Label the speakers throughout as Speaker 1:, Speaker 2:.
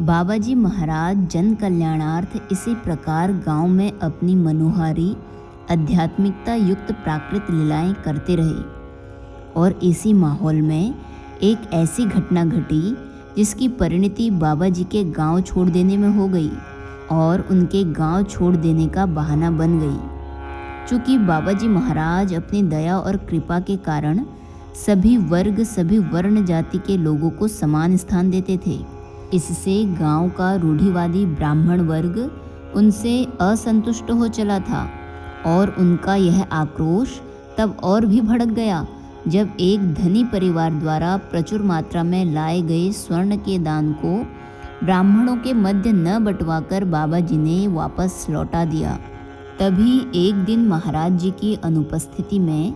Speaker 1: बाबा जी महाराज जन कल्याणार्थ इसी प्रकार गांव में अपनी मनोहारी आध्यात्मिकता युक्त प्राकृत लीलाएं करते रहे। और इसी माहौल में एक ऐसी घटना घटी जिसकी परिणति बाबा जी के गांव छोड़ देने में हो गई और उनके गांव छोड़ देने का बहाना बन गई। चूँकि बाबा जी महाराज अपनी दया और कृपा के कारण सभी वर्ग सभी वर्ण जाति के लोगों को समान स्थान देते थे। इससे गांव का रूढ़िवादी ब्राह्मण वर्ग उनसे असंतुष्ट हो चला था और उनका यह आक्रोश तब और भी भड़क गया जब एक धनी परिवार द्वारा प्रचुर मात्रा में लाए गए स्वर्ण के दान को ब्राह्मणों के मध्य न बंटवाकर बाबा जी ने वापस लौटा दिया। तभी एक दिन महाराज जी की अनुपस्थिति में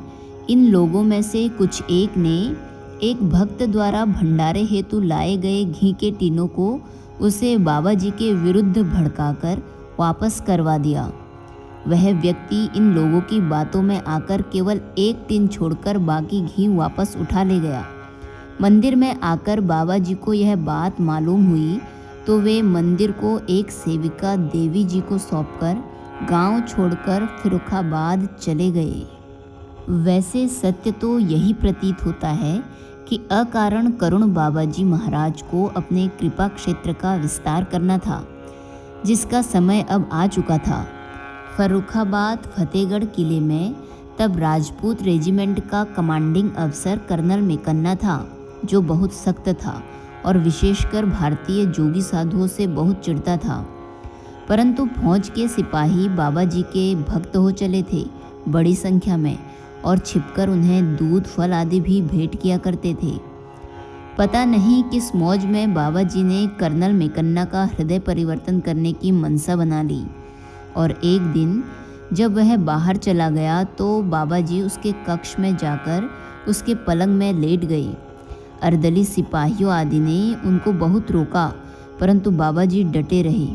Speaker 1: इन लोगों में से कुछ एक ने एक भक्त द्वारा भंडारे हेतु लाए गए घी के टीनों को उसे बाबा जी के विरुद्ध भड़काकर वापस करवा दिया। वह व्यक्ति इन लोगों की बातों में आकर केवल एक टीन छोड़कर बाकी घी वापस उठा ले गया। मंदिर में आकर बाबा जी को यह बात मालूम हुई तो वे मंदिर को एक सेविका देवी जी को सौंपकर गांव छोड़कर फर्रुखाबाद चले गए। वैसे सत्य तो यही प्रतीत होता है कि अकारण करुण बाबा जी महाराज को अपने कृपा क्षेत्र का विस्तार करना था, जिसका समय अब आ चुका था। फर्रुखाबाद फतेहगढ़ किले में तब राजपूत रेजिमेंट का कमांडिंग अफसर कर्नल मेकन्ना था, जो बहुत सख्त था और विशेषकर भारतीय जोगी साधुओं से बहुत चिढ़ता था। परंतु फौज के सिपाही बाबा जी के भक्त हो चले थे बड़ी संख्या में और छिपकर उन्हें दूध फल आदि भी भेंट किया करते थे। पता नहीं किस मौज में बाबा जी ने कर्नल मेकन्ना का हृदय परिवर्तन करने की मनसा बना ली और एक दिन जब वह बाहर चला गया तो बाबा जी उसके कक्ष में जाकर उसके पलंग में लेट गए। अर्दली सिपाहियों आदि ने उनको बहुत रोका, परंतु बाबा जी डटे रहे।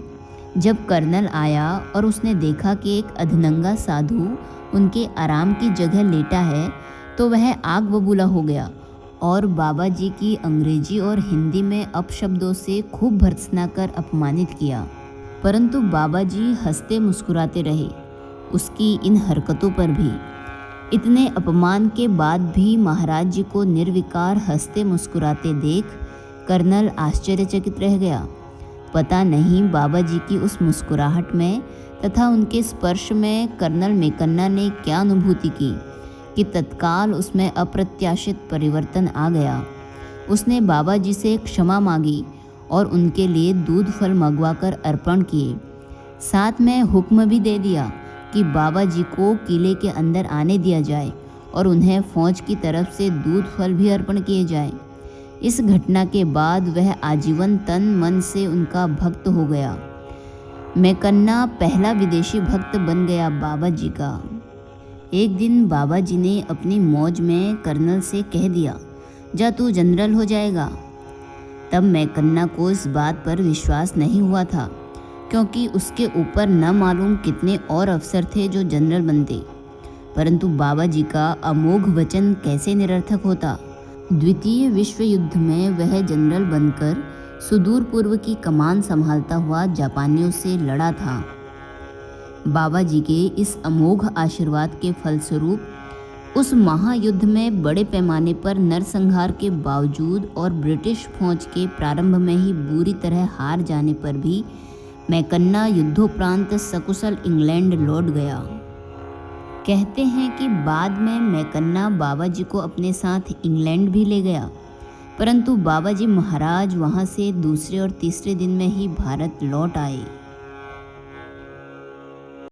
Speaker 1: जब कर्नल आया और उसने देखा कि एक अधनंगा साधु उनके आराम की जगह लेटा है तो वह आग बबूला हो गया और बाबा जी की अंग्रेजी और हिंदी में अपशब्दों से खूब भर्त्सना कर अपमानित किया। परंतु बाबा जी हंसते मुस्कुराते रहे उसकी इन हरकतों पर भी। इतने अपमान के बाद भी महाराज जी को निर्विकार हंसते मुस्कुराते देख कर्नल आश्चर्यचकित रह गया। पता नहीं बाबा जी की उस मुस्कुराहट में तथा उनके स्पर्श में कर्नल मेकन्ना ने क्या अनुभूति की कि तत्काल उसमें अप्रत्याशित परिवर्तन आ गया। उसने बाबा जी से क्षमा मांगी और उनके लिए दूध फल मंगवाकर अर्पण किए। साथ में हुक्म भी दे दिया कि बाबा जी को किले के अंदर आने दिया जाए और उन्हें फौज की तरफ से दूध फल भी अर्पण किए जाए। इस घटना के बाद वह आजीवन तन मन से उनका भक्त हो गया। मेकन्ना पहला विदेशी भक्त बन गया बाबा जी का। एक दिन बाबा जी ने अपनी मौज में कर्नल से कह दिया, जा तू जनरल हो जाएगा। तब मेकन्ना को इस बात पर विश्वास नहीं हुआ था, क्योंकि उसके ऊपर न मालूम कितने और अफसर थे जो जनरल बनते। परंतु बाबा जी का अमोघ वचन कैसे निरर्थक होता। द्वितीय विश्व युद्ध में वह जनरल बनकर सुदूर पूर्व की कमान संभालता हुआ जापानियों से लड़ा था। बाबा जी के इस अमोघ आशीर्वाद के फलस्वरूप उस महायुद्ध में बड़े पैमाने पर नरसंहार के बावजूद और ब्रिटिश फौज के प्रारंभ में ही बुरी तरह हार जाने पर भी मेकन्ना युद्धोपरांत सकुशल इंग्लैंड लौट गया। कहते हैं कि बाद में मेकन्ना बाबा जी को अपने साथ इंग्लैंड भी ले गया, परंतु बाबा जी महाराज वहाँ से दूसरे और तीसरे दिन में ही भारत लौट आए।